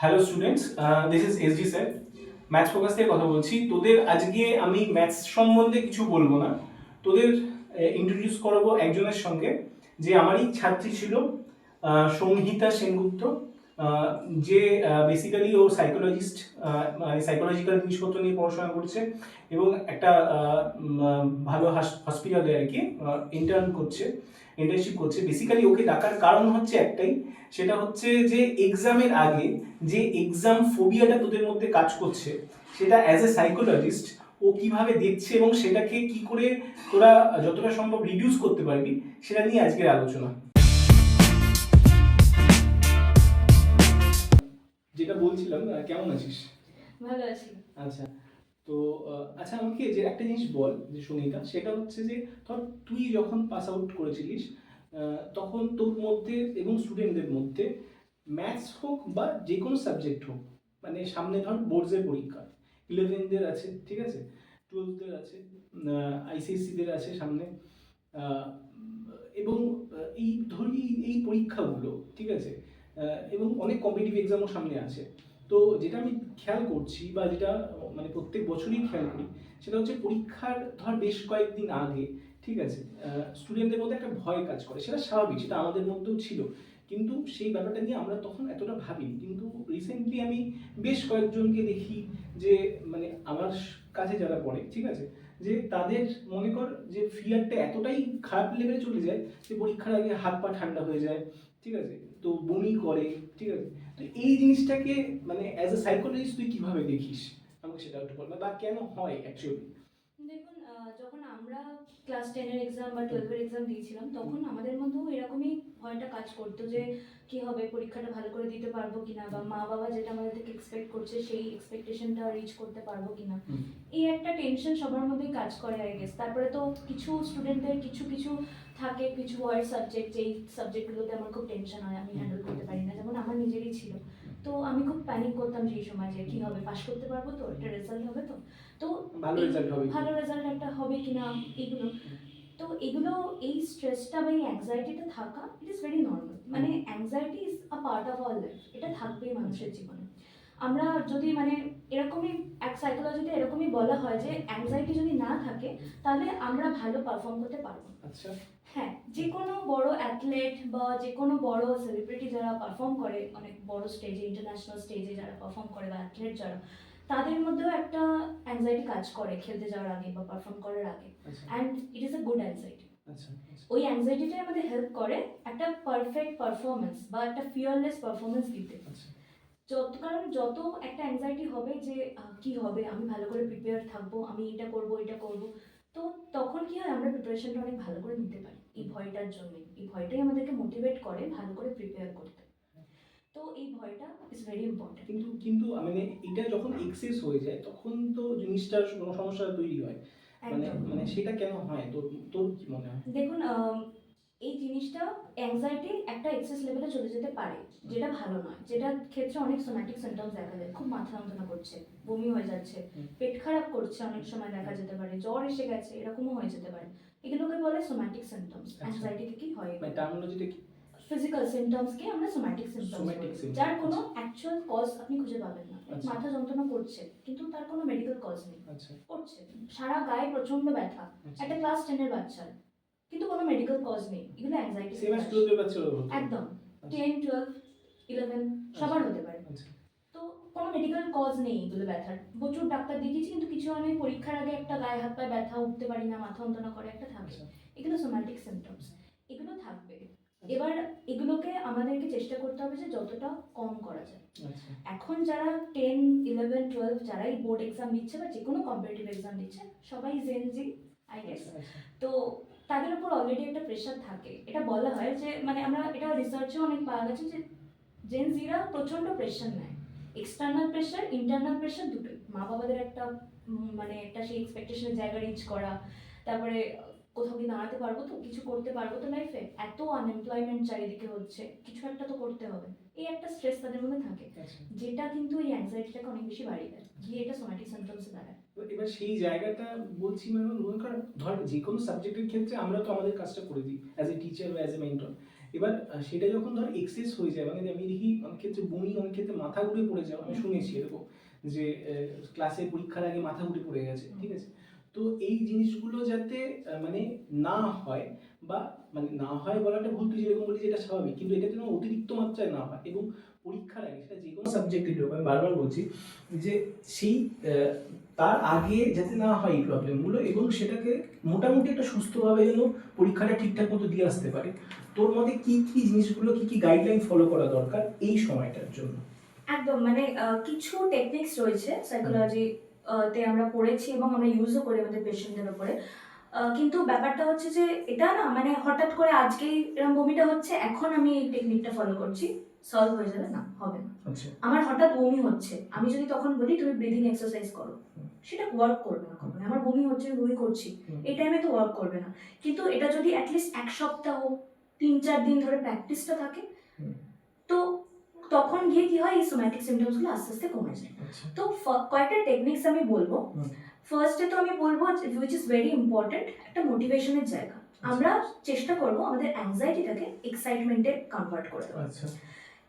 Hello students, this is SG sir. Maths focus থেকে কথা বলছি। তোদের আজকে আমি ম্যাথস সম্বন্ধে কিছু বলবো না, তোদের ইন্ট্রোডিউস করাবো একজনের সঙ্গে, যে আমারই ছাত্রী ছিল, সংহিতা সেনগুপ্ত। আহ, যে বেসিক্যালি ও সাইকোলজিস্ট, মানে সাইকোলজিক্যাল জিনিসপত্র নিয়ে পড়াশোনা করছে এবং একটা ভালো হসপিটালে আর কি ইন্টার্নশিপ করছে। বেসিক্যালি ওকে ডাকার কারণ হচ্ছে একটাই, সেটা হচ্ছে যে এক্সামের আগে যে এক্সাম ফোবিয়াটা তোদের মধ্যে কাজ করছে, সেটা অ্যাজ এ সাইকোলজিস্ট ও কিভাবে দেখছে এবং সেটাকে কি করে তোরা যতটা সম্ভব রিডিউস করতে পারবি, সেটা নিয়ে আজকের আলোচনা। যেটা বলছিলাম, কেমন আছিস? ভালো আছি। আচ্ছা, তো আচ্ছা আমাকে যে একটা জিনিস বল, যে সুনিতা, সেটা হচ্ছে যে ধর তুই যখন পাস আউট করেছিলিস, তখন তোর মধ্যে এবং স্টুডেন্টদের মধ্যে ম্যাথস হোক বা যে কোনো সাবজেক্ট হোক, মানে সামনে ধর বোর্ডসের পরীক্ষা, ইলেভেনদের আছে, ঠিক আছে, টুয়েলভদের আছে, আইসিএসসিদের আছে সামনে, আহ, এবং এই ধরি এই পরীক্ষাগুলো, ঠিক আছে, এবং অনেক কম্পিটিটিভ এক্সামও সামনে আছে। তো যেটা আমি খেয়াল করছি বা যেটা মানে প্রত্যেক বছরই খেয়াল করি, সেটা হচ্ছে পরীক্ষার ধর বেশ কয়েকদিন আগে, ঠিক আছে, স্টুডেন্টদের মধ্যে একটা ভয় কাজ করে। সেটা স্বাভাবিক, সেটা আমাদের মধ্যেও ছিল, কিন্তু সেই ব্যাপারটা নিয়ে আমরা তখন এতটা ভাবিনি। কিন্তু রিসেন্টলি আমি বেশ কয়েকজনকে দেখি যে মানে আমার কাছে যারা পড়ে, ঠিক আছে, যে তাদের মনে কর যে ফিয়ারটা এতটাই খারাপ লেভেলে চলে যায় যে পরীক্ষার আগে হাত পা ঠান্ডা হয়ে যায়, ঠিক আছে, তো বমি করে, ঠিক আছে। তো এই জিনিসটাকে মানে অ্যাজ এ সাইকোলজিস্ট তুই কিভাবে দেখিস, আমাকে সেটা একটু বল, বা কেন হয় অ্যাকচুয়ালি? দেখুন, যখন আমরা ক্লাস 10 এর এক্সাম বা 12 এর এক্সাম দিয়েছিলাম, তখন আমাদের মধ্যেও এরকমই ভয়টা কাজ করতো যে কি হবে, পরীক্ষাটা ভালো করে দিতে পারবো কিনা, বা মা বাবা যেটা আমাদের থেকে এক্সপেক্ট করছে সেই এক্সপেকটেশনটা রিচ করতে পারবো কিনা। এই একটা টেনশন সবার মধ্যেই কাজ করে আই গেস। তারপরে তো কিছু স্টুডেন্টদের কিছু কিছু থাকে, কিছু ওয়ার্ড সাবজেক্ট, যেই সাবজেক্টগুলোতে আমার খুব টেনশন হয়, আমি হ্যান্ডেল করতে পারি না, যেমন আমার নিজেরই ছিল। তো আমি খুব প্যানিক করতাম সেই সময় যে কি হবে, পাশ করতে পারবো তো, একটা রেজাল্ট হবে তো, তো ভালো রেজাল্ট হবে কি? ভালো রেজাল্ট একটা হবে কিনা, এগুলো। তো এগুলো, এই স্ট্রেসটা বা এই অ্যাংজাইটিটা থাকা, ইট ইজ ভেরি নর্মাল। মানে anxiety is a part of our life, এটা থাকবেই মানুষের জীবনে। আমরা যদি মানে এরকমই, এক সাইকোলজিতে এরকমই বলা হয় যে অ্যাংজাইটি যদি না থাকে তাহলে আমরা ভালো পারফর্ম করতে পারবো না। আচ্ছা। হ্যাঁ, যে কোনো বড় অ্যাথলেট বা যে কোনো বড় সেলিব্রিটি যারা পারফর্ম করে অনেক বড় স্টেজে, ইন্টারন্যাশনাল স্টেজে যারা পারফর্ম করে, বা অ্যাথলেট যারা, তাদের মধ্যেও একটা অ্যাংজাইটি কাজ করে খেলতে যাওয়ার আগে বা পারফর্ম করার আগে। And it is a good anxiety. ওই অ্যাংজাইটিটাই আমাদের হেল্প করে একটা পারফেক্ট পারফরমেন্স বা একটা ফিয়ারলেস পারফরমেন্স দিতে। কারণ যত একটা অ্যাংজাইটি হবে যে কি হবে, আমি ভালো করে প্রিপেয়ার থাকবো, আমি এটা করব এটা করব, তো তখন কি হয়, আমরা প্রিপারেশনটা অনেক ভালো করে নিতে পারি। এই ভয়টার জন্য, এই ভয়টাই আমাদেরকে মোটিভেট করে ভালো করে প্রিপেয়ার করতে। তো এই ভয়টা ইজ ভেরি ইম্পর্টেন্ট। কিন্তু কিন্তু মানে এটা যখন এক্সেস হয়ে যায় তখন তো জিনিসটার কোনো সমস্যা তৈরি হয়। মানে একদম। মানে সেটা কেন হয়, তোর তোর কি মনে হয়? দেখুন, এই জিনিসটা, অ্যাংজাইটি একটা এক্সেস লেভেলে চলে যেতে পারে, যেটা ভালো নয়, যেটার ক্ষেত্রে অনেক সোম্যাটিক সিমটমস দেখা যায়, খুব মাথা যন্ত্রণা করছে, বমি হয়ে যাচ্ছে, পেট খারাপ করছে, অনেক সময় দেখা যেতে পারে জ্বর এসে গেছে, এরকমও হয়ে যেতে পারে। এগুলোকে বলে সোম্যাটিক সিমটমস, অ্যাংজাইটি থেকেই হয়। মানে টার্মিনোলজিটা কি? ফিজিক্যাল সিমটমসকে আমরা সোম্যাটিক সিমটমস সোম্যাটিক বলি, সিমটম, যার কোনো অ্যাকচুয়াল কজ আপনি খুঁজে পাবেন না। আচ্ছা। মাথা যন্ত্রণা করছে কিন্তু তার কোনো মেডিকেল কজ নেই, আচ্ছা। করছে, সারা গায়ে প্রচন্ড ব্যথা, আচ্ছা। একটা ক্লাস 10 এর বাচ্চার, কিন্তু কোনো মেডিকেল কজ নেই, এগুলো অ্যাংজাইটি। সেম অ্যাজ টুয়েলভের বাচ্চারও হতো? একদম। আচ্ছা। 10, 12, 11 সবার হতে পারে। আচ্ছা। তো কোনো মেডিকেল কজ নেই এগুলো ব্যথার। প্রচুর ডাক্তার দেখিয়েছি, কিন্তু কিছু আমি পরীক্ষার আগে একটা গায়ে হাত পায়ে ব্যথা, উঠতে পারি না, মাথা যন্ত্রণা করে, একটা থাকে। আচ্ছা। এগুলো সোম্যাটিক সিমটমস, এগুলো থাকবে। এবার এগুলোকে আমাদেরকে চেষ্টা করতে হবে যে যতটা কম করা যায়। আচ্ছা। এখন যারা 10, 11, 12 যারাই বোর্ড এক্সাম দিচ্ছে বা যে কোনো কম্পিটিটিভ এক্সাম দিচ্ছে, সবাই জেনজি আই গেস। তো তাদের উপর অলরেডি একটা প্রেশার থাকে। এটা বলা হয় যে মানে আমরা এটা রিসার্চেও অনেক পাওয়া গেছে যে জেনজিরা প্রচন্ড প্রেশার নেয়, এক্সটার্নাল প্রেশার, ইন্টারনাল প্রেশার, দুটোই। মা বাবাদের একটা মানে একটা সেই এক্সপেকটেশনের জায়গা রিচ করা, তারপরে কোথাও কি দাঁড়াতে পারবো তো, কিছু করতে পারবো তো লাইফে, এত আনএমপ্লয়মেন্ট চারিদিকে হচ্ছে, কিছু একটা তো করতে হবে, এই একটা স্ট্রেস তাদের মধ্যে থাকে, যেটা কিন্তু এই অ্যাংজাইটিটাকে অনেক বেশি বাড়িয়ে দেয়, গিয়ে এটা সোম্যাটিক সিমটমসে দাঁড়ায়। এবার সেই জায়গাটা বলছি, মানে মনে কর ধর যে কোনো সাবজেক্টের ক্ষেত্রে আমরা তো আমাদের কাজটা করে দিই অ্যাজ এ টিচার বা অ্যাজ এ মেন্টর, এবার সেটা যখন ধর এক্সেস হয়ে যায়, মানে আমি দেখি অনেক ক্ষেত্রে বমি, অনেক ক্ষেত্রে মাথা ঘুরে পড়ে যাওয়া, আমি শুনেছি এরকম যে ক্লাসে পরীক্ষার আগে মাথা ঘুরে পড়ে গেছে, ঠিক আছে। তো এই জিনিসগুলো যাতে মানে না হয়, বা মানে না হয় বলাটা ভুল, তুই যেরকম বলি যে এটা স্বাভাবিক, কিন্তু এটা যেন অতিরিক্ত মাত্রায় না হয়, এবং পরীক্ষার আগে সেটা যে কোনো সাবজেক্টের হোক, আমি বারবার বলছি যে সেই তার আগে যাতে না হয় এই প্রবলেমগুলো, এবং সেটাকে মোটামুটি একটা সুস্থভাবে যেন পরীক্ষাটা ঠিকঠাক মতো দিয়ে আসতে পারে। তোর মতে কি কি জিনিসগুলো, কি কি গাইডলাইন ফলো করা দরকার এই সময়টার জন্য? একদম, মানে কিছু টেকনিক্স রয়েছে সাইকোলজি তে আমরা পড়েছি এবং আমরা ইউজও করি আমাদের পেশেন্টদের উপরে। কিন্তু ব্যাপারটা হচ্ছে যে এটা না মানে হঠাৎ করে আজকেই এরকম বমিটা হচ্ছে, এখন আমি এই টেকনিকটা ফলো করছি, সলভ হয়ে যাবে না, হবে না। আচ্ছা, আমার হঠাৎ বমি হচ্ছে, আমি যদি তখন বলি তুমি ব্রিদিং এক্সারসাইজ করো, সেটা ওয়ার্ক করবে না কখনো। আমার বমি হচ্ছে, আমি বমি করছি, এই টাইমে তো ওয়ার্ক করবে না। কিন্তু এটা যদি অ্যাটলিস্ট 1 সপ্তাহ 3-4 দিন ধরে প্র্যাকটিসটা থাকে, তো তখন গিয়ে কি হয়, এই সোম্যাটিক সিমটমসগুলো আস্তে আস্তে কমে যায়। আচ্ছা, তো কয়েকটা টেকনিক্স আমি বলবো। ফার্স্টে তো আমি বলবো উইচ ইজ ভেরি ইম্পর্টেন্ট, একটা মোটিভেশনের জায়গা। আমরা চেষ্টা করব আমাদের অ্যাংজাইটিটাকে এক্সাইটমেন্টে কনভার্ট করে দেওয়া। আচ্ছা,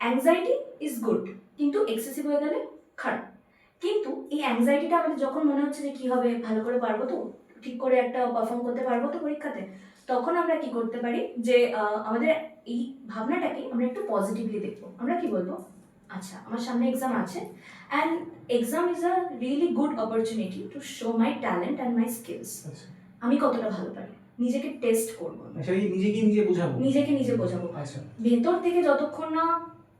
অ্যাংজাইটি ইজ গুড, কিন্তু এক্সেসিভ হয়ে গেলে খারাপ। কিন্তু এই অ্যাংজাইটিটা আমাদের যখন মনে হচ্ছে যে কি হবে, ভালো করে পারবো তো, ঠিক করে একটা পারফর্ম করতে পারবো তো পরীক্ষাতে, তখন আমরা কি করতে পারি যে আমাদের এই ভাবনাটাকে আমরা একটু পজিটিভলি দেখবো। আমরা কি বলবো, আচ্ছা আমার সামনে এক্সাম আছে, and exam is a really good opportunity to show my talent and my skills. আচ্ছা, আমি কতটা ভালো পারি, নিজেকে টেস্ট করবো, সেটা কি নিজেকে নিজে বোঝাবো? নিজেকে নিজে বোঝাবো। আচ্ছা, ভেতর থেকে যতক্ষণ না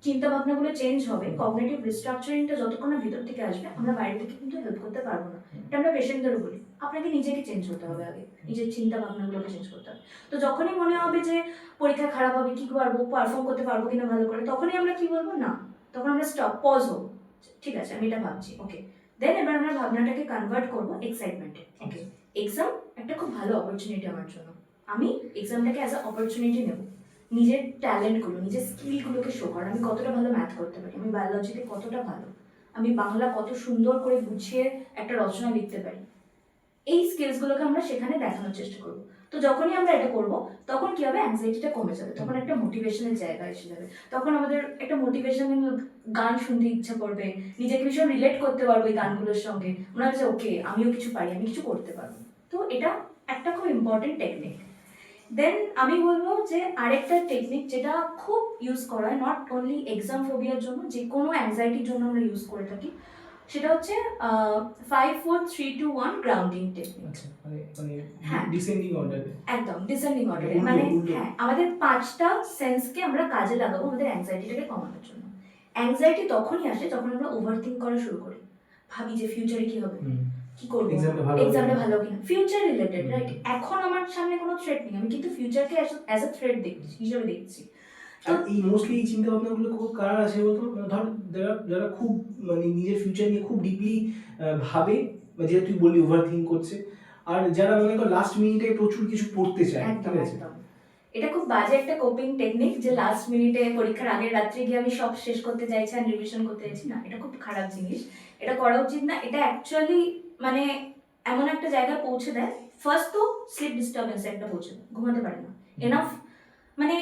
চিন্তা ভাবনাগুলো চেঞ্জ হবে, কগনিটিভ রিস্ট্রাকচারিংটা যতক্ষণ না ভেতর থেকে আসবে, আমরা বাইরে থেকে কিন্তু হেল্প করতে পারবো না। এটা আমরা পেশেন্টদেরও বলি, আপনাকে নিজেকে চেঞ্জ হতে হবে আগে, নিজের চিন্তা ভাবনাগুলোকে চেঞ্জ করতে হবে। তো যখনই মনে হবে যে পরীক্ষা খারাপ হবে, কি পারবো, পারফর্ম করতে পারবো কিনা ভালো করে, তখনই আমরা কি বলবো, না, তখন আমরা স্টপ, পজ হবো, ঠিক আছে আমি এটা ভাবছি, ওকে। দেন এবার আমরা ভাবনাটাকে কনভার্ট করবো এক্সাইটমেন্টে। ওকে, এক্সাম একটা খুব ভালো অপরচুনিটি আমার জন্য, আমি এক্সামটাকে অ্যাজ আ অপরচুনিটি নেব, নিজের ট্যালেন্টগুলো, নিজের স্কিলগুলোকে শো করা। আমি কতটা ভালো ম্যাথ করতে পারি, আমি বায়োলজিতে কতটা ভালো, আমি বাংলা কত সুন্দর করে গুছিয়ে একটা রচনা লিখতে পারি, এই স্কিলসগুলোকে আমরা সেখানে দেখানোর চেষ্টা করব। তো যখনই আমরা এটা করব, তখন কি হবে, অ্যাংজাইটিটা কমে যাবে, তখন একটা মোটিভেশনের জায়গা এসে যাবে, তখন আমাদের একটা মোটিভেশনাল গান শুনতে ইচ্ছা করবে, নিজেকে ভীষণ রিলেট করতে পারবো এই গানগুলোর সঙ্গে, মনে হবে যে ওকে আমিও কিছু পারি, আমি কিছু করতে পারবো। তো এটা একটা খুব ইম্পর্টেন্ট টেকনিক। দেন আমি বলবো যে আরেকটা টেকনিক যেটা খুব ইউজ করা হয়, নট অনলি এক্সাম ফোবিয়ার জন্য, যে কোনো অ্যাংজাইটির জন্য আমরা ইউজ করে থাকি, সেটা হচ্ছে 5 4 3 2 1 গ্রাউন্ডিং টেকনিক। আচ্ছা, মানে হ্যাঁ। ডিসেন্ডিং অর্ডারে। একদম ডিসেন্ডিং অর্ডারে, উল্টো, মানে উল্টো। হ্যাঁ, আমাদের 5টা সেন্সকে আমরা কাজে লাগাবো আমাদের অ্যাংজাইটিটাকে কমানোর জন্য। অ্যাংজাইটি তখনই আসে যখন আমরা ওভারথিঙ্ক করা শুরু করি, ভাবি যে ফিউচারে কি হবে, কি করবো, এক্সামটা ভালো কিনা, ফিউচার রিলেটেড, রাইট? এখন আমার সামনে কোনো থ্রেট নেই, আমি কিন্তু ফিউচারকে অ্যাজ আ থ্রেট দেখছি, হিসেবে দেখছি। আর এই মোস্টলি এই চিন্তা ভাবনাগুলো খুব কার আছে বলতো, ধর যারা যারা খুব মানে নিজের ফিউচার নিয়ে খুব ডিপলি ভাবে, বা যেটা তুই বললি ওভার থিঙ্ক করছে, আর যারা মনে কর লাস্ট মিনিটে প্রচুর কিছু পড়তে চায়, ঠিক আছে? এটা খুব বাজে একটা কোপিং টেকনিক, যে লাস্ট মিনিটে পরীক্ষার আগের রাত্রে গিয়ে আমি সব শেষ করতে চাইছি আর রিভিশন করতে চাইছি, না, এটা খুব খারাপ জিনিস, এটা করা উচিত না। এটা অ্যাকচুয়ালি মানে এমন একটা জায়গায় পৌঁছে দেয়, ফার্স্ট তো স্লিপ ডিস্টারবেন্সে একটা পৌঁছে দেয়, ঘুমাতে পারে না এনাফ, মানে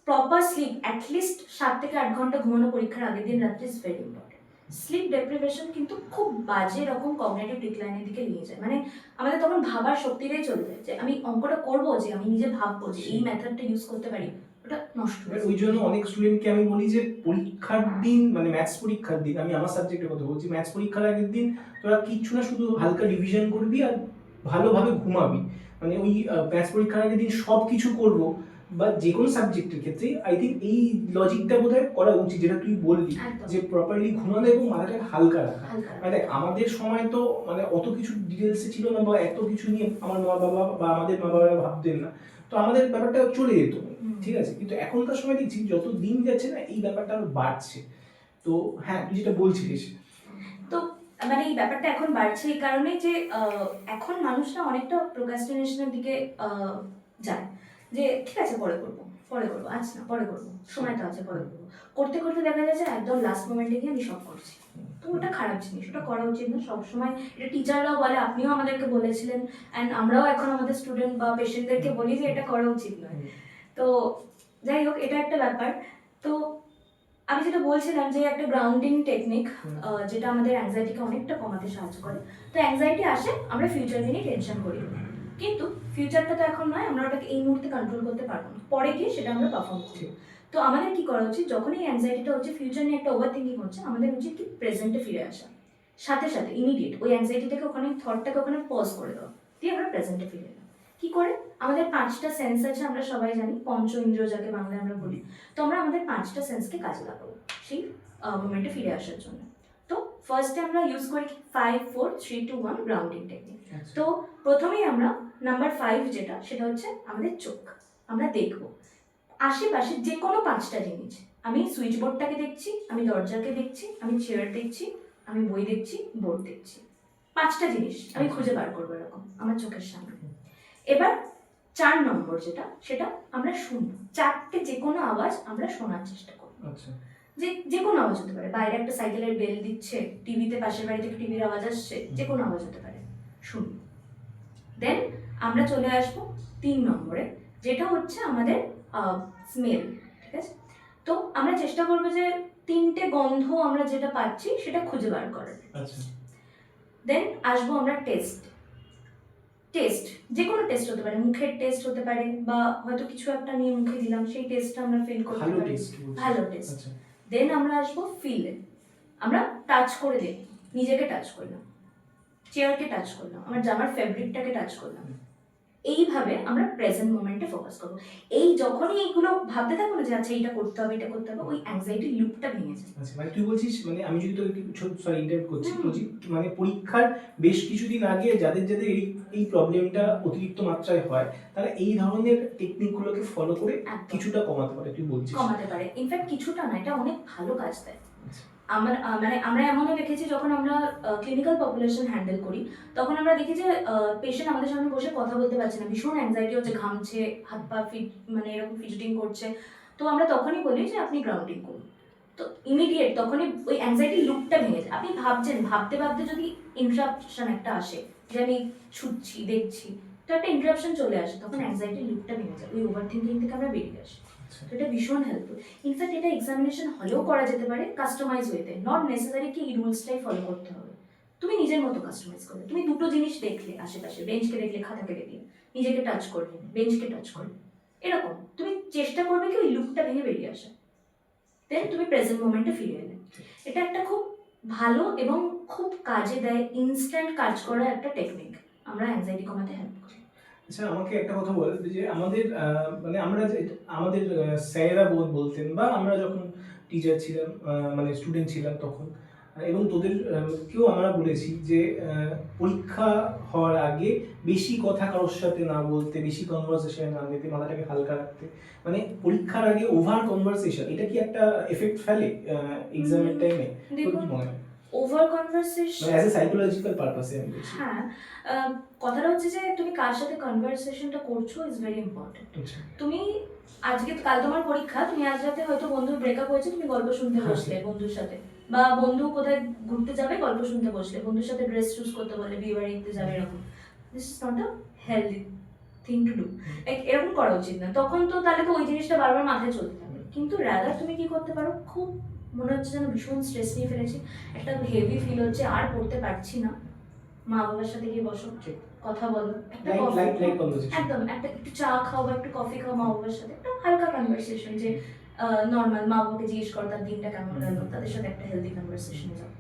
প্রপার স্লিপ অ্যাটলিস্ট 7 থেকে 8 ঘন্টা ঘুমানো পরীক্ষার আগের দিন রাত্রে is very important. Slip deprivation কিন্তু খুব বাজে রকম কগনিটিভ ডিক্লাইনের দিকে নিয়ে যায়, মানে আমাদের তখন ভাবার শক্তিটাই চলে যায়, যে আমি অঙ্কটা করবো, যে আমি নিজে ভাববো যে এই মেথডটা ইউজ করতে পারি, ওটা নষ্ট হয়ে যায়। ওই জন্য অনেক স্টুডেন্টকে আমি বলি যে পরীক্ষার দিন, মানে ম্যাথস পরীক্ষার দিন, আমি আমার সাবজেক্টের কথা বলছি, ম্যাথস পরীক্ষার আগের দিন তোরা কিচ্ছু না, শুধু হালকা রিভিশন করবি আর ভালোভাবে ঘুমাবি। মানে ওই ম্যাথস পরীক্ষার আগের দিন সব কিছু করবো, বা যে কোনো সাবজেক্টের ক্ষেত্রে আই থিঙ্ক এই লজিকটা বোধহয় করা উচিত, যেটা তুই বললি যে প্রপারলি ঘুমানো এবং মাথাটাকে হালকা রাখা। মানে দেখ, আমাদের সময় তো মানে অত কিছু ডিটেলসে ছিল না, বা এত কিছু নিয়ে আমার মা বাবা বা আমাদের মা বাবারা ভাবতেন না, তো আমাদের ব্যাপারটা চলে যেত, ঠিক আছে। কিন্তু এখনকার সময় দেখছি যত দিন যাচ্ছে না, এই ব্যাপারটা আরো বাড়ছে। তো হ্যাঁ, তুই যেটা বলছিলিস, তো মানে এই ব্যাপারটা এখন বাড়ছে এই কারণে যে এখন মানুষরা অনেকটা প্রোক্রাস্টিনেশনের দিকে যায়, যে ঠিক আছে পরে করবো, আচ্ছা না পরে করবো, সময় তো আছে পরে করবো, করতে করতে দেখা যাচ্ছে একদম লাস্ট মোমেন্টে গিয়ে আমি সব করছি। তো ওটা খারাপ জিনিস, ওটা করা উচিত না সবসময়। এটা টিচাররাও বলে, আপনিও আমাদেরকে বলেছিলেন, অ্যান্ড আমরাও এখন আমাদের স্টুডেন্ট বা পেশেন্টদেরকে বলি যে এটা করা উচিত নয়। তো যাই হোক, এটা একটা ব্যাপার। তো আমি যেটা বলছিলাম যে একটা গ্রাউন্ডিং টেকনিক যেটা আমাদের অ্যাংজাইটিকে অনেকটা কমাতে সাহায্য করে। তো অ্যাংজাইটি আসে আমরা ফিউচারকে নিয়ে টেনশন করি, কিন্তু ফিউচারটা তো এখন নয়, আমরা ওটাকে এই মুহূর্তে কন্ট্রোল করতে পারবো না, পরে গিয়ে সেটা আমরা পারফর্ম করি। তো আমাদের কি করা উচিত, যখন এই অ্যাংজাইটিটা হচ্ছে, ফিউচার নিয়ে একটা ওভার থিঙ্কিং হচ্ছে, আমাদের উচিত কি প্রেজেন্টে ফিরে আসা, সাথে সাথে ইমিডিয়েট ওই অ্যাংজাইটিটাকে ওখানে, থটটাকে ওখানে পজ করে দেওয়া, দিয়ে আমরা প্রেজেন্টে ফিরে এলাম। কি করে? আমাদের 5টা সেন্স আছে, আমরা সবাই জানি, পঞ্চ ইন্দ্রিয় যাকে বাংলায় আমরা বলি। তো আমরা আমাদের 5টা সেন্সকে কাজে লাগাবো সেই মোমেন্টে ফিরে আসার জন্য। তো ফার্স্টে আমরা ইউজ করি 5 4 3 2 1 গ্রাউন্ডিং টেকনিক। তো প্রথমেই আমরা নাম্বার 5 যেটা, সেটা হচ্ছে আমাদের চোখ। আমরা দেখব আশেপাশে যে কোনো 5টা জিনিস। আমি সুইচ বোর্ডটাকে দেখছি, আমি দরজাকে দেখছি, আমি চেয়ার দেখছি, আমি বই দেখছি, বোর্ড দেখছি। 5টা জিনিস আমি খুঁজে বার করবো এরকম আমার চোখের সামনে। এবার 4 নম্বর যেটা, সেটা আমরা শুনবো। 4টে যে কোনো আওয়াজ আমরা শোনার চেষ্টা করবো। যে কোনো আওয়াজ হতে পারে, বাইরে একটা সাইকেলের বেল দিচ্ছে, টিভিতে পাশের বাড়ি থেকে টিভির আওয়াজ আসছে, যে কোনো আওয়াজ হতে পারে, শুনবো। দেন আমরা চলে আসবো 3 নম্বরে, যেটা হচ্ছে আমাদের স্মেল। ঠিক আছে? তো আমরা চেষ্টা করবো যে 3টে গন্ধ আমরা যেটা পাচ্ছি সেটা খুঁজে বার করার। দেন আসবো আমরা টেস্ট। যে কোনো টেস্ট হতে পারে, মুখের টেস্ট হতে পারে, বা হয়তো কিছু একটা নিয়ে মুখে দিলাম, সেই টেস্টটা আমরা ফিল করতে পারি, ভালো টেস্ট। দেন আমরা আসবো ফিলে। আমরা টাচ করে দেখি, নিজেকে টাচ করলাম, চেয়ারকে টাচ করলাম, আমার জামার ফেব্রিকটাকে টাচ করলাম। এইভাবে আমরা প্রেজেন্ট মোমেন্টে ফোকাস করবো। এই যখনই এইগুলো ভাবতে থাকবো না যে আচ্ছা এটা করতে হবে, এটা করতে হবে, ওই অ্যাংজাইটি লুপটা ভেঙে যায়। আচ্ছা, মানে তুই বলছিস, মানে আমি যদি তোকে সরি ইন্টারাপ্ট করছি, বলছি মানে পরীক্ষার বেশ কিছুদিন আগে যাদের যাদের এই প্রবলেমটা অতিরিক্ত মাত্রায় হয়, তারা এই ধরনের টেকনিকগুলোকে ফলো করে কিছুটা কমাতে পারে, তুই বলছিস? কমাতে পারে, ইনফ্যাক্ট কিছুটা না, এটা অনেক ভালো কাজ দেয়। আমরা এমনও দেখেছি, যখন আমরা ক্লিনিক্যাল পপুলেশন হ্যান্ডেল করি, তখন আমরা দেখি যে পেশেন্ট আমাদের সামনে বসে কথা বলতে পারছে না, ভীষণ অ্যাংজাইটি হচ্ছে, ঘামছে, হাত পা মানে এরকম ফিজিটিং করছে। তো আমরা তখনই বলি যে আপনি গ্রাউন্ডিং করুন। তো ইমিডিয়েট তখনই ওই অ্যাংজাইটি লুপটা ভেঙে যায়। আপনি ভাবতে ভাবতে যদি ইন্টারাপশন একটা আসে, যে আমি ছুটছি দেখছি, তো একটা ইন্টারাপশন চলে আসে, তখন অ্যাংজাইটি লুপটা ভেঙে যায়, ওই ওভার থিঙ্কিং থেকে আমরা বেরিয়ে আসি। তো এটা ভীষণ হেল্পফুল। ইনফ্যাক্ট এটা এক্সামিনেশন হলেও করা যেতে পারে কাস্টমাইজ ওয়েতে, নট নেসেসারি কি এই রুলসটাই ফলো করতে হবে। তুমি নিজের মতো কাস্টমাইজ করবে। তুমি দুটো জিনিস দেখলে আশেপাশে, বেঞ্চকে দেখলে, খাতাকে দেখলে, নিজেকে টাচ করলে, বেঞ্চকে টাচ করলে, এরকম তুমি চেষ্টা করবে কি ওই লুপটা ভেঙে বেরিয়ে আসা। দেন তুমি প্রেজেন্ট মোমেন্টে ফিরে এলে। এটা একটা খুব ভালো এবং খুব কাজে দেয়, ইনস্ট্যান্ট কাজ করা একটা টেকনিক। আমরা অ্যাংজাইটি কমাতে হেল্প করি। আচ্ছা, আমাকে একটা কথা বল, যে আমাদের মানে আমরা আমাদের স্যারেরা বলতেন, বা আমরা যখন টিচার ছিলাম, মানে স্টুডেন্ট ছিলাম তখন, এবং তোদের কেউ আমরা বলেছি যে পরীক্ষা হওয়ার আগে বেশি কথা কারোর সাথে না বলতে, বেশি কনভারসেশনে না যেতে, মাথাটাকে হালকা রাখতে। মানে পরীক্ষার আগে ওভার কনভারসেশন, এটা কি একটা এফেক্ট ফেলে এক্সামের টাইমে? তোর কি মনে হয়? ওভার কনভারসেশন মানে অ্যাজ এ সাইকোলজিক্যাল পারপাসে আমি বলছি। হ্যাঁ, কথাটা হচ্ছে যে তুমি কার সাথে কনভারসেশনটা করছো ইজ ভেরি ইম্পর্টেন্ট। তুমি কাল তোমার পরীক্ষা, তুমি আজ রাতে হয়তো বন্ধুর ব্রেকআপ হয়েছে, তুমি গল্প শুনতে বসলে বন্ধুর সাথে, বা বন্ধু কোথায় ঘুরতে যাবে, গল্প শুনতে বসলে, বন্ধুর সাথে ড্রেস চুজ করতে বললে, বিয়ে বাড়িতে যাবে, এরকম। This is not a healthy thing to do. Like এরকম করা উচিত না। তখন তো তাহলে তো ওই জিনিসটা বারবার মাথায় চলতে থাকবে। কিন্তু রাদার তুমি কি করতে পারো, খুব মনে হচ্ছে যেন ভীষণ স্ট্রেস নিয়ে ফেলেছি, একটা হেভি ফিল হচ্ছে, আর পড়তে পারছি না, মা বাবার সাথে গিয়ে বসো, কথা বলো, একটা কফি, একদম একটা একটু চা খাও বা একটু কফি খাও মা বাবার সাথে, একটা হালকা কনভারসেশন, যে নর্মাল মা বাবাকে জিজ্ঞেস করো তার দিনটা কেমন গেল, তাদের সাথে একটা হেলদি কনভারসেশনে যাও।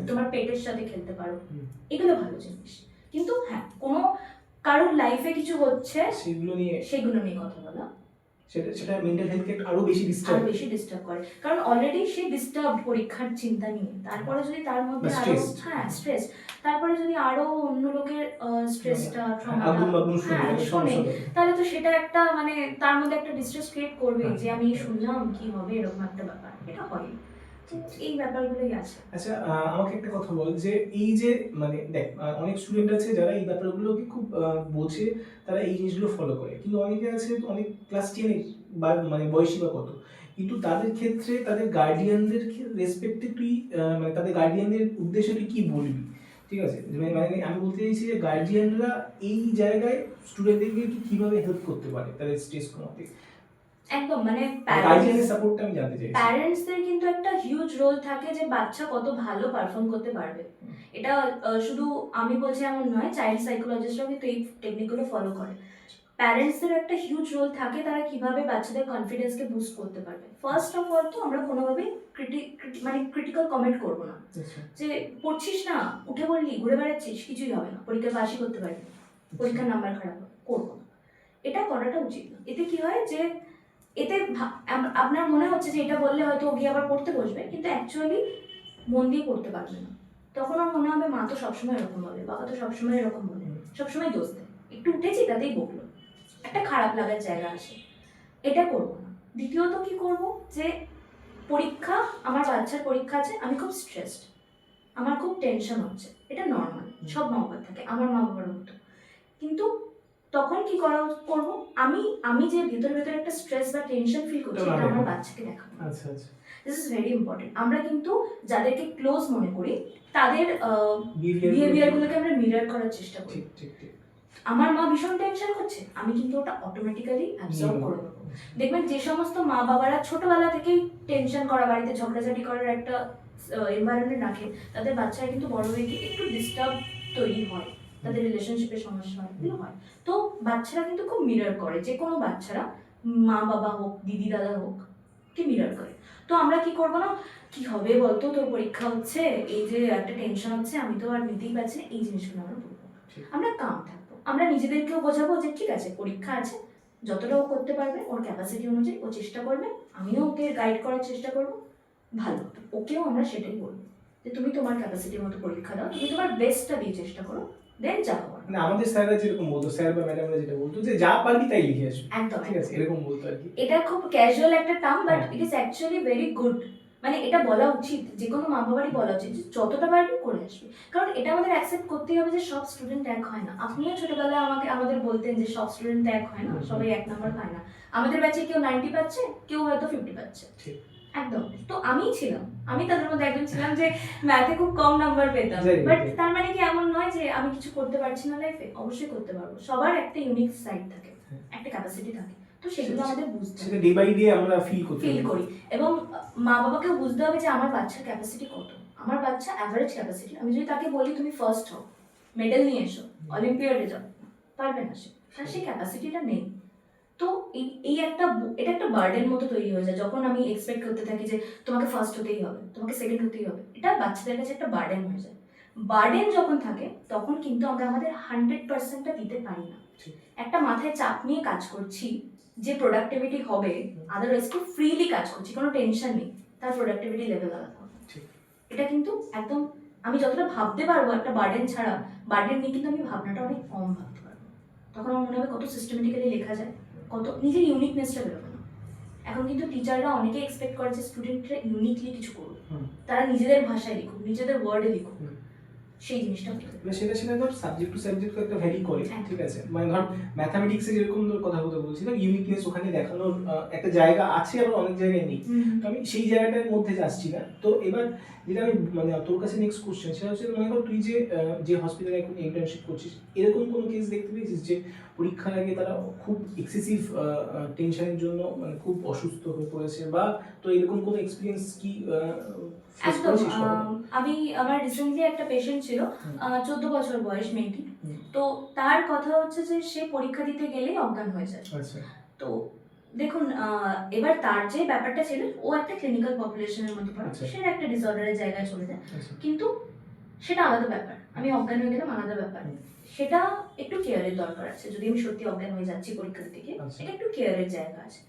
তোমার পেটের সাথে খেলতে পারো, এগুলো ভালো জিনিস। কিন্তু হ্যাঁ, কোনো কারোর লাইফে কিছু হচ্ছে সেগুলো নিয়ে কথা বলা, সেটা মেন্টাল হেলথকে আরো বেশি ডিস্টার্ব করে। কারণ অলরেডি সে ডিস্টার্ব পরীক্ষার চিন্তা নিয়ে, তারপরে যদি তার মধ্যে আরো স্ট্রেস, তারপরে যদি আরো অন্য লোকের স্ট্রেসটা, শোনে, তাহলে তো সেটা একটা মানে তার মধ্যে একটা ডিস্ট্রেস ক্রিয়েট করবে, যে আমি শুনলাম কি হবে, এরকম একটা ব্যাপার। এটা হয়, এই ব্যাপারগুলোই আছে। আচ্ছা, আমাকে একটা কথা বল, যে এই যে মানে দেখ, অনেক স্টুডেন্ট আছে যারা এই ব্যাপারগুলোকে খুব বোঝে, তারা এই জিনিসগুলো ফলো করে, কিন্তু অনেকে আছে অনেক ক্লাস 10 বা মানে বয়সী বা কত, কিন্তু তাদের ক্ষেত্রে তাদের গার্ডিয়ানদের রেসপেক্টে তুই মানে তাদের গার্ডিয়ানদের উদ্দেশ্যে তুই কি বলবি? ঠিক আছে, মানে আমি বলতে চাইছি যে গার্ডিয়ানরা এই জায়গায় স্টুডেন্টদেরকে কিভাবে হেল্প করতে পারে তাদের স্ট্রেস কমাতে? একদম মানে গার্জিয়ানের সাপোর্টটা আমি জানতে চাইছি। প্যারেন্টসদের কিন্তু একটা হিউজ রোল থাকে যে বাচ্চা কত ভালো পারফর্ম করতে পারবে। এটা শুধু আমি বলছি এমন নয়, চাইল্ড সাইকোলজিস্টরাও কিন্তু এই টেকনিকগুলো ফলো করে। প্যারেন্টসদের একটা হিউজ রোল থাকে তারা কিভাবে বাচ্চাদের কনফিডেন্সকে বুস্ট করতে পারবে। ফার্স্ট অফ অল তো আমরা কোনোভাবেই মানে ক্রিটিক্যাল কমেন্ট করবো না, যে পড়ছিস না, উঠে পড়লি, ঘুরে বেড়াচ্ছিস, কিছুই হবে না, পরীক্ষায় পাশই করতে পারবি না, পরীক্ষার নাম্বার খারাপ হবে, করবো না। এটা করাটা উচিত না। এতে কি হয় যে এতে আপনার মনে হচ্ছে যে এটা বললে হয়তো ও গিয়ে আবার পড়তে বসবে, কিন্তু অ্যাকচুয়ালি মন দিয়ে পড়তে পারবে না। তখন আমার মনে হবে মা তো সবসময় এরকম বলে, বাবা তো সবসময় এরকম বলে, সবসময় দোষ দেয়, একটু উঠেছি তাতেই বকলো, একটা খারাপ লাগার জায়গা আসে। এটা করবো না। দ্বিতীয়ত কি করব, যে পরীক্ষা, আমার বাচ্চার পরীক্ষা আছে, আমি খুব স্ট্রেসড, আমার খুব টেনশন হচ্ছে, এটা নর্মাল, সব মা বাবার থাকে, আমার মা বাবার হতো। কিন্তু তখন কি করব, আমি যে ভেতরে ভেতরে একটা স্ট্রেস বা টেনশন ফিল করছি, এটা আমার বাচ্চাকে দেখাবো। আচ্ছা আচ্ছা, দিস ইজ ভেরি ইম্পর্টেন্ট। আমরা কিন্তু যাদেরকে ক্লোজ মনে করি তাদের বিহেভিয়ারগুলোকে আমরা মিরর করার চেষ্টা করি। ঠিক ঠিক ঠিক। আমার মা ভীষণ টেনশন করছে, আমি কিন্তু ওটা অটোমেটিক্যালি অ্যাবজর্ব করে নেবো। দেখবেন যে সমস্ত মা বাবারা ছোটবেলা থেকেই টেনশন করা, বাড়িতে ঝগড়াঝাটি করার একটা এনভায়রনমেন্ট রাখে, তাদের বাচ্চারা কিন্তু বড় হয়ে গিয়ে একটু ডিস্টার্ব তৈরি হয়, তাদের রিলেশনশিপের সমস্যা হয়, এগুলো হয়। তো বাচ্চারা কিন্তু খুব মিরর করে, যে কোনো বাচ্চারা মা বাবা হোক, দিদি দাদা হোক, কি মিরর করে। তো আমরা কি করবো না, কি হবে বলতো, তোর পরীক্ষা হচ্ছে, এই যে একটা টেনশন হচ্ছে, আমি তো আর নিতেই পারছি না, এই জিনিসগুলো আমরা বলবো। আমরা কাম থাকবো, আমরা নিজেদেরকেও বোঝাবো যে ঠিক আছে, পরীক্ষা আছে, যতটা ও করতে পারবে ওর ক্যাপাসিটি অনুযায়ী ও চেষ্টা করবে, আমিও ওকে গাইড করার চেষ্টা করবো, ভালো। ওকেও আমরা সেটাই বলবো যে তুমি তোমার ক্যাপাসিটির মতো পরীক্ষা দাও, তুমি তোমার বেস্টটা দিয়ে চেষ্টা করো, দেন যা হওয়ার। মানে আমাদের স্যাররা যেরকম বলতো, স্যার বা ম্যাডামরা যেটা বলতো, যে যা পারবি তাই লিখে আসবি, একদম ঠিক আছে, এরকম বলতো আর কি। এটা খুব ক্যাজুয়াল একটা term, but it is actually very good. মানে এটা বলা উচিত, যে কোনো মা বাবারই বলা উচিত যে যতটা পারবি করে আসবি। কারণ এটা আমাদের অ্যাকসেপ্ট করতেই হবে যে সব স্টুডেন্ট এক হয় না। আপনিও ছোটবেলায় আমাদের বলতেন যে সব স্টুডেন্ট এক হয় না, সবাই এক নাম্বার পায় না। আমাদের ব্যাচে কেউ 90 পাচ্ছে, কেউ হয়তো 50 পাচ্ছে, একদম। তো আমিই ছিলাম, আমি তাদের মধ্যে একজন ছিলাম যে ম্যাথে খুব কম নাম্বার পেতাম। বাট তার মানে কি এমন নয় যে আমি কিছু করতে পারছি না লাইফে, অবশ্যই করতে পারবো। সবার একটা ইউনিক সাইড থাকে, একটা ক্যাপাসিটি থাকে, তো সেগুলো আমাদের বুঝতে হবে, ডে বাই ডে আমরা ফিল করি। এবং মা বাবাকেও বুঝতে হবে যে আমার বাচ্চার ক্যাপাসিটি কত। আমার বাচ্চা অ্যাভারেজ ক্যাপাসিটি, আমি যদি তাকে বলি তুমি ফার্স্ট হও, মেডেল নিয়ে এসো, অলিম্পিয়াডে যাও, পারবে না সে, তার সেই ক্যাপাসিটিটা নেই। তো এটা একটা বার্ডেন মতো তৈরি হয়ে যায় যখন আমি এক্সপেক্ট করতে থাকি যে তোমাকে ফার্স্ট হতেই হবে, তোমাকে সেকেন্ড হতেই হবে। এটা বাচ্চাদের কাছে একটা বার্ডেন হয়ে যায়। বার্ডেন যখন থাকে তখন কিন্তু আমরা আমাদের 100%টা দিতে পারি না। একটা মাথায় চাপ নিয়ে কাজ করছি, যে প্রোডাক্টিভিটি হবে, আদারওয়াইজ খুব ফ্রিলি কাজ করছি, কোনো টেনশন নেই, তার প্রোডাক্টিভিটি লেভেল আলাদা হবে। এটা কিন্তু একদম, আমি যতটা ভাবতে পারবো একটা বার্ডেন ছাড়া, বার্ডেন নিয়ে কিন্তু আমি ভাবনাটা অনেক কম ভাবতে পারবো। তখন আমার মনে হবে কত সিস্টেমেটিক্যালি লেখা যায়, কত নিজের ইউনিকনেসটা বেরোবে না। এখন কিন্তু টিচাররা অনেকে এক্সপেক্ট করে যে স্টুডেন্টরা ইউনিকলি কিছু করুক, তারা নিজেদের ভাষায় লিখুক, নিজেদের ওয়ার্ডে লিখুক, সেই জিনিসটা সেটা ধর সাবজেক্ট টু সাবজেক্ট একটা ভ্যারি করে, ঠিক আছে। মানে ধর ম্যাথামেটিক্সে যেরকম তোর কথা বলছিলাম, ইউনিকনেস ওখানে দেখানোর একটা জায়গা আছে, আবার অনেক জায়গায় নেই। তো আমি সেই জায়গাটার মধ্যে যাচ্ছি না। তো এবার যেটা আমি মানে তোর কাছে নেক্সট কোশ্চেন, সেটা হচ্ছে মনে কর তুই যে হসপিটালে এখন ইন্টার্নশিপ করছিস, এরকম কোনো কেস দেখতে পেয়েছিস যে পরীক্ষার আগে তারা খুব এক্সেসিভ টেনশনের জন্য মানে খুব অসুস্থ হয়ে পড়েছে, বা তো এরকম কোনো এক্সপিরিয়েন্স কি? একদম। আমার রিসেন্টলি একটা পেশেন্ট ছিল, 14 বছর বয়স মেয়েটি। তো তার কথা হচ্ছে যে সে পরীক্ষা দিতে গেলেই অজ্ঞান হয়ে যায়। তো দেখুন, এবার তার যে ব্যাপারটা ছিল, ও একটা ক্লিনিক্যাল পপুলেশনের মধ্যে পড়ে, সে একটা ডিসঅর্ডারের জায়গায় চলে যায়, কিন্তু সেটা আলাদা ব্যাপার। আমি অজ্ঞান হয়ে গেলাম, আলাদা ব্যাপার। সেটা একটু কেয়ারের দরকার আছে। যদি আমি সত্যি অজ্ঞান হয়ে যাচ্ছি পরীক্ষা দিতে গিয়ে, এটা একটু কেয়ারের জায়গা আছে।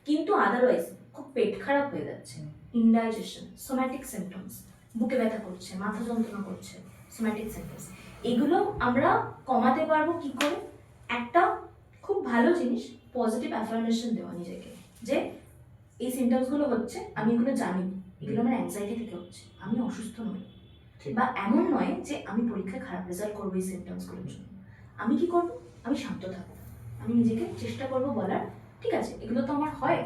কিন্তু আদারওয়াইজ খুব পেট খারাপ হয়ে যাচ্ছে, ইনডাইজেশন, সোম্যাটিক সিমটমস, বুকে ব্যথা করছে, মাথা যন্ত্রণা করছে, সোম্যাটিক সিমটমস, এগুলো আমরা কমাতে পারবো কি করে? একটা খুব ভালো জিনিস, পজিটিভ অ্যাফার্মেশন দেওয়া নিজেকে, যে এই সিমটমসগুলো হচ্ছে, আমি এগুলো জানি, এগুলো আমার অ্যাংজাইটি থেকে হচ্ছে, আমি অসুস্থ নই। বা এমন নয় যে আমি পরীক্ষায় খারাপ রেজাল্ট করবো এই সিমটমসগুলোর জন্য। আমি কি করবো? আমি শান্ত থাকবো, আমি নিজেকে চেষ্টা করবো বলার, ঠিক আছে এগুলো তো আমার হয়,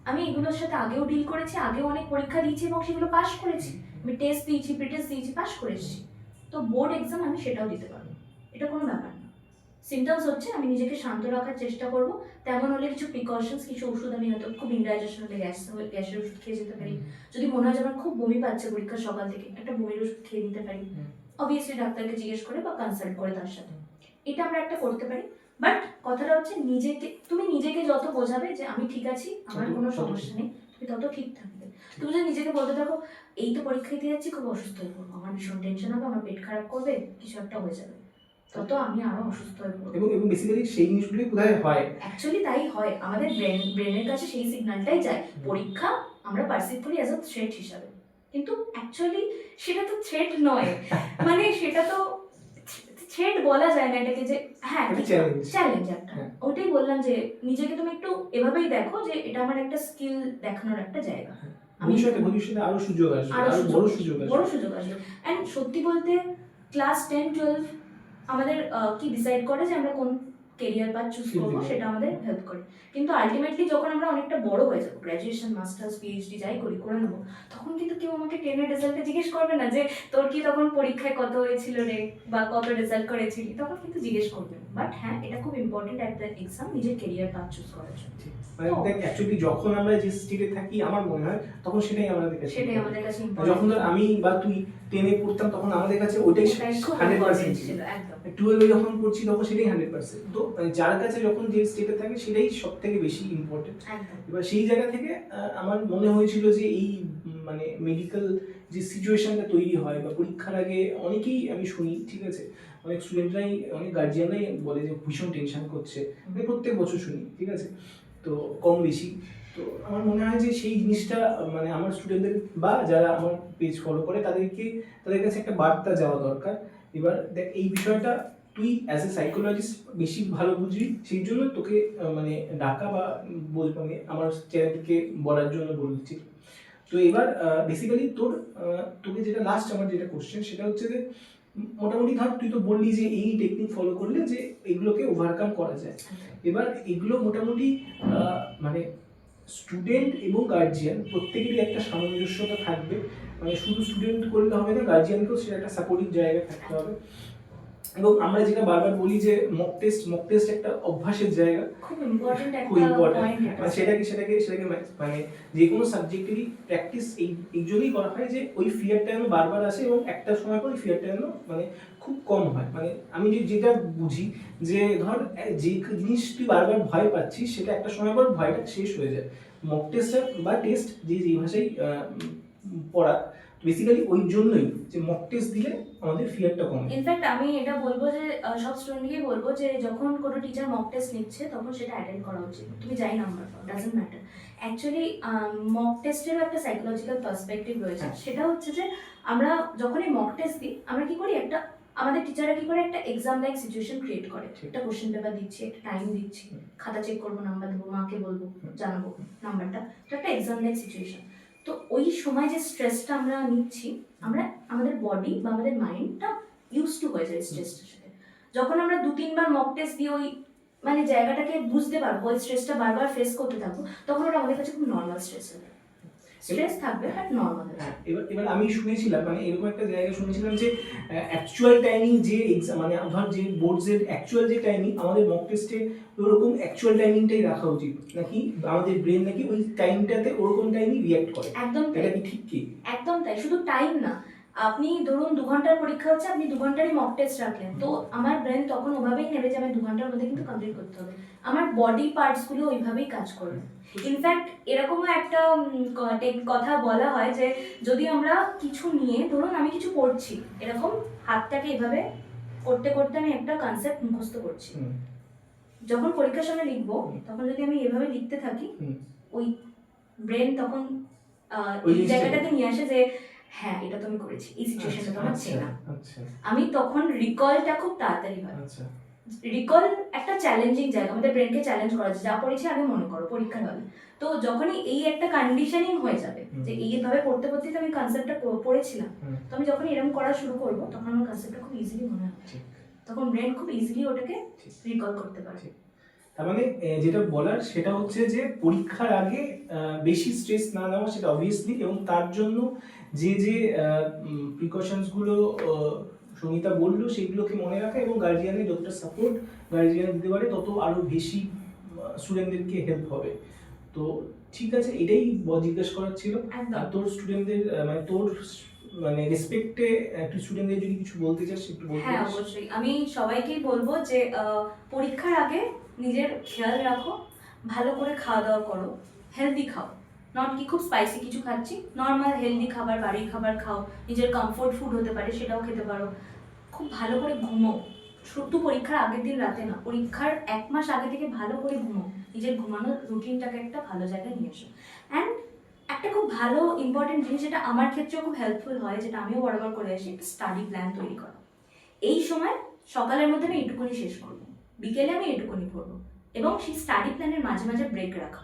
আমি এগুলোর সাথে আগেও ডিল করেছি, আগেও অনেক পরীক্ষা দিয়েছি এবং সেগুলো পাস করেছি, আমি টেস্ট দিয়েছি, প্রিটেস্ট দিয়েছি, পাস করেছি। তো বোর্ড এক্সাম আমি সেটাও দিতে পারবো, এটা কোনো ব্যাপার না। সিমটমস হচ্ছে, আমি নিজেকে শান্ত রাখার চেষ্টা করব। তেমন হলে কিছু প্রিকশনস, কিছু ওষুধ আমি হয়তো খুব ইনডাইজেশন হলে গ্যাসের ওষুধ খেয়ে যেতে পারি। যদি মনে হয় যে আমার খুব বমি পাচ্ছে পরীক্ষার সকাল থেকে, একটা বমির ওষুধ খেয়ে নিতে পারি। অবভিয়াসলি ডাক্তারকে জিজ্ঞেস করে বা কনসাল্ট করে তার সাথে, এটা আমরা একটা করতে পারি। বাট কথাটা হচ্ছে তুমি নিজেকে যত বোঝাবে যে আমি ঠিক আছি, আমার কোনো সমস্যা নেই, তুমি তত ঠিক থাকবে। তুমি যদি নিজেকে বলতে থাকো এই তো পরীক্ষা দিতে যাচ্ছি, খুব অসুস্থ হয়ে পড়বো, আমার ভীষণ টেনশন হবে, আমার পেট খারাপ করবে, কিছু একটা হয়ে যাবে, তত আমি আরো অসুস্থ হয়ে পড়বো। এবং বেসিক্যালি সেই জিনিসগুলোই কোথায় হয়, অ্যাকচুয়ালি তাই হয়, আমাদের ব্রেনের কাছে সেই সিগন্যালটাই যায়। পরীক্ষা আমরা পারসিভ করি অ্যাজ আ থ্রেট হিসাবে, কিন্তু অ্যাকচুয়ালি সেটা তো থ্রেট নয়। মানে সেটা তো থ্রেট বলা যায় না এটাকে, যে হ্যাঁ চ্যালেঞ্জ একটা। ওইটাই বললাম যে নিজেকে তুমি একটু এভাবেই দেখো যে এটা আমার একটা স্কিল দেখানোর একটা জায়গা। ভবিষ্যতে আরো সুযোগ আসবে, আরো বড় সুযোগ আসবে। এন্ড সত্যি বলতে ক্লাস 10-12 আমাদের কি ডিসাইড করে যে আমরা কোন কেরিয়ার পাথ চুজ করবো, সেটা আমাদের হেল্প করে। কিন্তু আলটিমেটলি যখন আমরা অনেকটা বড় হয়ে যাবো, গ্র্যাজুয়েশন, মাস্টার্স, পিএইচডি যাই করি করে নেবো, তখন কিন্তু কেউ আমাকে 10-এর রেজাল্টে জিজ্ঞেস করবে না যে তোর কি তখন পরীক্ষায় কত হয়েছিল রে, বা কত রেজাল্ট করেছিলি, তখন কিন্তু জিজ্ঞেস করবে না। বাট হ্যাঁ, এটা খুব ইম্পর্টেন্ট একটা এক্সাম নিজের কেরিয়ার পাথ চুজ করার জন্য। মানে দেখ অ্যাকচুয়ালি যখন আমরা যে স্টেটে থাকি আমার মনে হয় তখন সেটাই আমাদের কাছে ইম্পর্টেন্ট। যখন ধর আমি বা তুই 10-এ পড়তাম তখন আমাদের কাছে ওইটাই 100% ছিল। একদম। 12-এ যখন পড়ছি তখন সেটাই 100%। তো যার কাছে যখন যে স্টেটে থাকে সেটাই সবথেকে বেশি ইম্পর্টেন্ট। এবার সেই জায়গা থেকে আমার মনে হয়েছিল যে এই মানে মেডিকেল যে সিচুয়েশনটা তৈরি হয় বা পরীক্ষার আগে অনেকেই আমি শুনি, ঠিক আছে, অনেক স্টুডেন্টরাই, অনেক গার্জিয়ানরাই বলে যে ভীষণ টেনশন করছে, মানে প্রত্যেক বছর শুনি, ঠিক আছে, তো কম বেশি। তো আমার মনে হয় যে সেই জিনিসটা মানে আমার স্টুডেন্টদের বা যারা আমার পেজ ফলো করে তাদের কাছে একটা বার্তা যাওয়া দরকার। এবার দেখ এই বিষয়টা তুই অ্যাজ এ সাইকোলজিস্ট বেশি ভালো বুঝবি, সেই জন্য তোকে মানে ডাকা বা মানে আমার চ্যানেলকে বলার জন্য বলছি। তো এবার বেসিক্যালি তোকে যেটা লাস্ট আমার যেটা কোশ্চেন সেটা হচ্ছে যে মোটামুটি ধর তুই তো বললি যে এই টেকনিক ফলো করলে যে এগুলোকে ওভারকাম করা যায়। এবার এগুলো মোটামুটি মানে স্টুডেন্ট এবং গার্জিয়ান প্রত্যেকেরই একটা সামঞ্জস্যতা থাকবে, মানে শুধু স্টুডেন্ট করলে হবে না, গার্জিয়ানকেও সেটা একটা সাপোর্টিভ জায়গায় থাকতে হবে। এবং আমরা যেটা বারবার বলি যে মক টেস্ট একটা অভ্যাসের জায়গা, খুব ইম্পর্টেন্ট একটা পয়েন্ট। মানে সেটাকে মানে যে কোনো সাবজেক্টেরই প্র্যাকটিস এই জন্যই করা হয় যে ওই ফিয়ারটা যেন বারবার আসে এবং একটা সময় পর ওই ফিয়ারটা যেন মানে খুব কম হয়। মানে আমি যেটা বুঝি যে ধর যে জিনিস তুই বারবার ভয় পাচ্ছিস সেটা একটা সময় পর ভয়টা শেষ হয়ে যায়। মক টেস্ট বা টেস্ট যে ভাষায় পড়া বেসিক্যালি ওই জন্যই যে মক টেস্ট দিলে আমাদের ফিয়ারটা কমে। ইনফ্যাক্ট আমি এটা বলবো যে সব স্টুডেন্টকেই বলবো যে যখন কোনো টিচার মক টেস্ট নিচ্ছে তখন সেটা অ্যাটেন্ড করা উচিত। তুমি যাই নাম্বার পাও, ডাজন্ট ম্যাটার। অ্যাকচুয়ালি মক টেস্টেরও একটা সাইকোলজিক্যাল পার্সপেক্টিভ রয়েছে। সেটা হচ্ছে যে আমরা যখনই মক টেস্ট দিই আমরা কি করি, আমাদের টিচাররা কি করে একটা এক্সাম লাইক সিচুয়েশন ক্রিয়েট করে। একটা কোশ্চেন পেপার দিচ্ছি, একটা টাইম দিচ্ছি, খাতা চেক করবো, নাম্বার দেবো, মাকে বলবো, জানাবো নাম্বারটা, তো একটা এক্সাম লাইক সিচুয়েশন। তো ওই সময় যে স্ট্রেসটা আমরা নিচ্ছি, আমাদের বডি বা আমাদের মাইন্ডটা ইউজ টু হয়ে যায় স্ট্রেসটার সাথে। যখন আমরা 2-3 বার মক টেস্ট দিয়ে ওই মানে জায়গাটাকে বুঝতে পারবো, ওই স্ট্রেসটা বারবার ফেস করতে থাকবো, তখন ওটা আমাদের কাছে খুব নর্মাল স্ট্রেস হবে। স্ট্রেস থাকবে বাট নর্মাল। এবার আমি শুনেছিলাম মানে এরকম একটা জায়গায় শুনেছিলাম যে অ্যাকচুয়াল টাইমিং যে এক্সাম মানে ধর যে বোর্ডসের অ্যাকচুয়াল যে টাইমিং আমাদের মক টেস্টে ওরকম অ্যাকচুয়াল টাইমিংটাই রাখা উচিত, নাকি আমাদের ব্রেন নাকি ওই টাইমটাতে ওরকম টাইমই রিঅ্যাক্ট করে। একদম এটা কি ঠিক? কি একদম তাই। শুধু টাইম না, আপনি ধরুন 2 ঘন্টার পরীক্ষা হচ্ছে, আপনি 2 ঘন্টারই মক টেস্ট রাখলেন, তো আমার ব্রেন তখন ওভাবেই নেবে যে আমি 2 ঘন্টার মধ্যে কিন্তু কমপ্লিট করতে হবে। আমার বডি পার্টসগুলো ওইভাবেই কাজ করবে। ইনফ্যাক্ট এরকমও একটা কথা বলা হয় যে যদি আমরা কিছু নিয়ে, ধরুন আমি কিছু পড়ছি, এরকম হাতটাকে এভাবে করতে করতে আমি একটা কনসেপ্ট মুখস্থ করছি, যখন পরীক্ষার সময় লিখবো তখন যদি আমি এভাবে লিখতে থাকি, ওই ব্রেন তখন ওই জায়গাটাকে নিয়ে আসে যে হ্যাঁ এটা তো আমি করেছি, এই সিচুয়েশনটা তো আমার চেনা। আমি তখন রিকলটা খুব তাড়াতাড়ি হয়। রিকল একটা চ্যালেঞ্জিং জায়গা, আমাদের ব্রেনকে চ্যালেঞ্জ করা যায়, যা পড়েছি আগে মনে করো পরীক্ষার হলে। তো যখনই এই একটা কন্ডিশনিং হয়ে যাবে যে এইভাবে পড়তে পড়তে আমি কনসেপ্টটা পড়েছিলাম, তো আমি যখন এরকম করা শুরু করবো তখন আমার কনসেপ্টটা খুব ইজিলি মনে হবে, তখন ব্রেন খুব ইজিলি ওটাকে রিকল করতে পারে। তার মানে যেটা বলার সেটা হচ্ছে যে পরীক্ষার আগে বেশি স্ট্রেস না নেওয়া, সেটা অবভিয়াসলি, এবং তার জন্য যে প্রিকশনসগুলো সঙ্গীতা বললো সেগুলোকে মনে রাখা এবং গার্জিয়ানের যতটা সাপোর্ট গার্জিয়ান দিতে পারে তত আরও বেশি স্টুডেন্টদেরকে হেল্প হবে। তো ঠিক আছে, এটাই জিজ্ঞেস করার ছিল। একদম। আর তোর স্টুডেন্টদের মানে তোর মানে রেসপেক্টে একটু স্টুডেন্টদের যদি কিছু বলতে চাস একটু বলতে হ্যাঁ পারিস। অবশ্যই, আমি সবাইকেই বলবো যে পরীক্ষার আগে নিজের খেয়াল রাখো, ভালো করে খাওয়া দাওয়া করো, হেলদি খাও, নট কি খুব স্পাইসি কিছু খাচ্ছি, নর্মাল হেলদি খাবার, বাড়ির খাবার খাও, নিজের কমফোর্ট ফুড হতে পারে সেটাও খেতে পারো, খুব ভালো করে ঘুমো, শুধু পরীক্ষার আগের দিন রাতে না, পরীক্ষার 1 মাস আগে থেকে ভালো করে ঘুমো, নিজের ঘুমানোর রুটিনটাকে একটা ভালো জায়গায় নিয়ে এসো। অ্যান্ড একটা খুব ভালো ইম্পর্টেন্ট জিনিস যেটা আমার ক্ষেত্রেও খুব হেল্পফুল হয়, যেটা আমিও বরাবর করে আসি, একটা স্টাডি প্ল্যান তৈরি করা। এই সময় সকালের মধ্যে আমি এটুকুনি শেষ করবো, বিকেলে আমি এটুকুনি পড়বো, এবং সেই স্টাডি প্ল্যানের মাঝে মাঝে ব্রেক রাখা,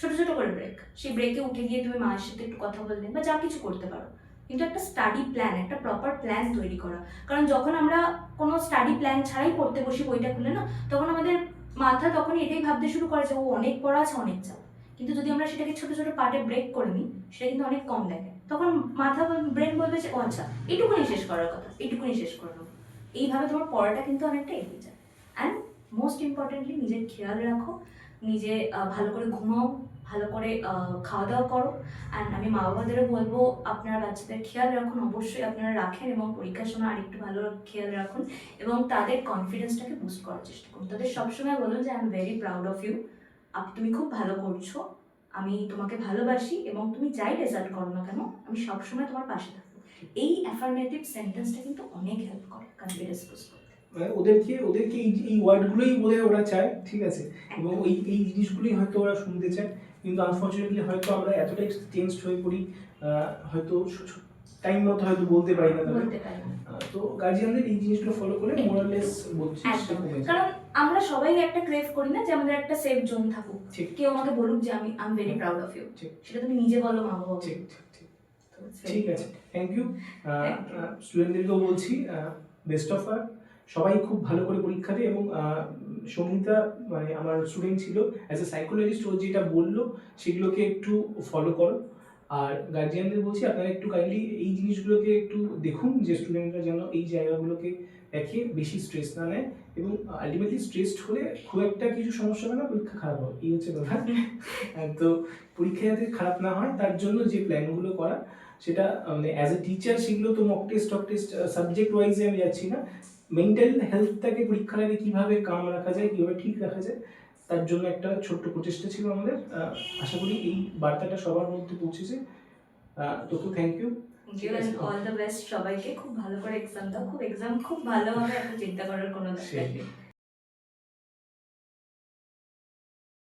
ছোট ছোট করে ব্রেক। সেই ব্রেকে উঠে গিয়ে তুমি মায়ের সাথে একটু কথা বললে বা যা কিছু করতে পারো, কিন্তু একটা স্টাডি প্ল্যান, একটা প্রপার প্ল্যান তৈরি করা। কারণ যখন আমরা কোনো স্টাডি প্ল্যান ছাড়াই পড়তে বসি বইটা খুলে না, তখন আমাদের মাথা তখন এটাই ভাবতে শুরু করে যে ও অনেক পড়া আছে, অনেক চাপ। কিন্তু যদি আমরা সেটাকে ছোট ছোট পার্টে ব্রেক করে নিই, সেটা কিন্তু অনেক কম দেখে। তখন মাথা ব্রেন বলবে যে ও আচ্ছা এইটুকুনি শেষ করার কথা, এইটুকুনি শেষ করে নেবো। এইভাবে তোমার পড়াটা কিন্তু অনেকটা এগিয়ে যায়। অ্যান্ড মোস্ট ইম্পর্টেন্টলি নিজের খেয়াল রাখো, নিজে ভালো করে ঘুমাও, ভালো করে খাওয়া দাওয়া করো। অ্যান্ড আমি মা বাবাদেরও বলবো আপনারা বাচ্চাদের খেয়াল রাখুন, অবশ্যই আপনারা রাখেন, এবং পরীক্ষার সময় আরেকটু ভালো খেয়াল রাখুন এবং তাদের কনফিডেন্সটাকে বুস্ট করার চেষ্টা করুন। তাদের সবসময় বলুন যে I am very proud of you, তুমি খুব ভালো করছো, আমি তোমাকে ভালোবাসি, এবং তুমি যাই রেজাল্ট করো না কেন আমি সবসময় তোমার পাশে থাকবো। এই অ্যাফার্মেটিভ সেন্টেন্সটা কিন্তু অনেক হেল্প করে কনফিডেন্স বুস্ট করতে। মানে ওদেরকে এই ওয়ার্ডগুলোই বোধহয় ওরা চায়, ঠিক আছে, এবং এই জিনিসগুলোই হয়তো ওরা শুনতে চায়। কিন্তু আনফর্চুনেটলি হয়তো আমরা এতটাই চেঞ্জড হয়ে পড়ি, হয়তো টাইম মতো হয়তো বলতে পারি না তাদের। বলতে পারি না। তো গার্জিয়ানদের এই জিনিসগুলো ফলো করে মোরালেস বলছি একদম, কারণ আমরা সবাই একটা ক্রেভ করি না যে আমাদের একটা সেফ জোন থাকুক, ঠিক। কেউ আমাকে বলুক যে আমি I am very proud of you, ঠিক। সেটা তুমি নিজে বলো, মা বাবা ঠিক বলো। ঠিক ঠিক আছে, থ্যাংক ইউ। স্টুডেন্টদেরকেও বলছি বেস্ট অফ লাক, সবাই খুব ভালো করে পরীক্ষা দেয়। এবং সঙ্গীতা মানে আমার স্টুডেন্ট ছিল, অ্যাজ এ সাইকোলজিস্ট ও যেটা বললো সেগুলোকে একটু ফলো করো। আর গার্জিয়ানদের বলছি আপনারা একটু কাইন্ডলি এই জিনিসগুলোকে একটু দেখুন যে স্টুডেন্টরা যেন এই জায়গাগুলোকে দেখে বেশি স্ট্রেস না নেয়, এবং আলটিমেটলি স্ট্রেসড হলে খুব একটা কিছু সমস্যা হবে না, পরীক্ষা খারাপ হবে, এই হচ্ছে ব্যাপার। তো পরীক্ষা যাতে খারাপ না হয় তার জন্য যে প্ল্যানগুলো করা, সেটা মানে অ্যাজ এ টিচার সেগুলো তো মক টেস্ট সাবজেক্ট ওয়াইজে আমি যাচ্ছি না, মেন্টাল হেলথটাকে পরীক্ষার আগে কীভাবে কাম রাখা যায়, কীভাবে ঠিক রাখা যায়, তার জন্য একটা ছোট্ট প্রচেষ্টা ছিল আমাদের। আশা করি এই বার্তাটা সবার মধ্যে পৌঁছেছে। তোকে thank you, all the best সবাইকে, খুব ভালো করে এক্সাম দাও, খুব ভালো হবে, এত চিন্তা করার কোনো দরকার নেই।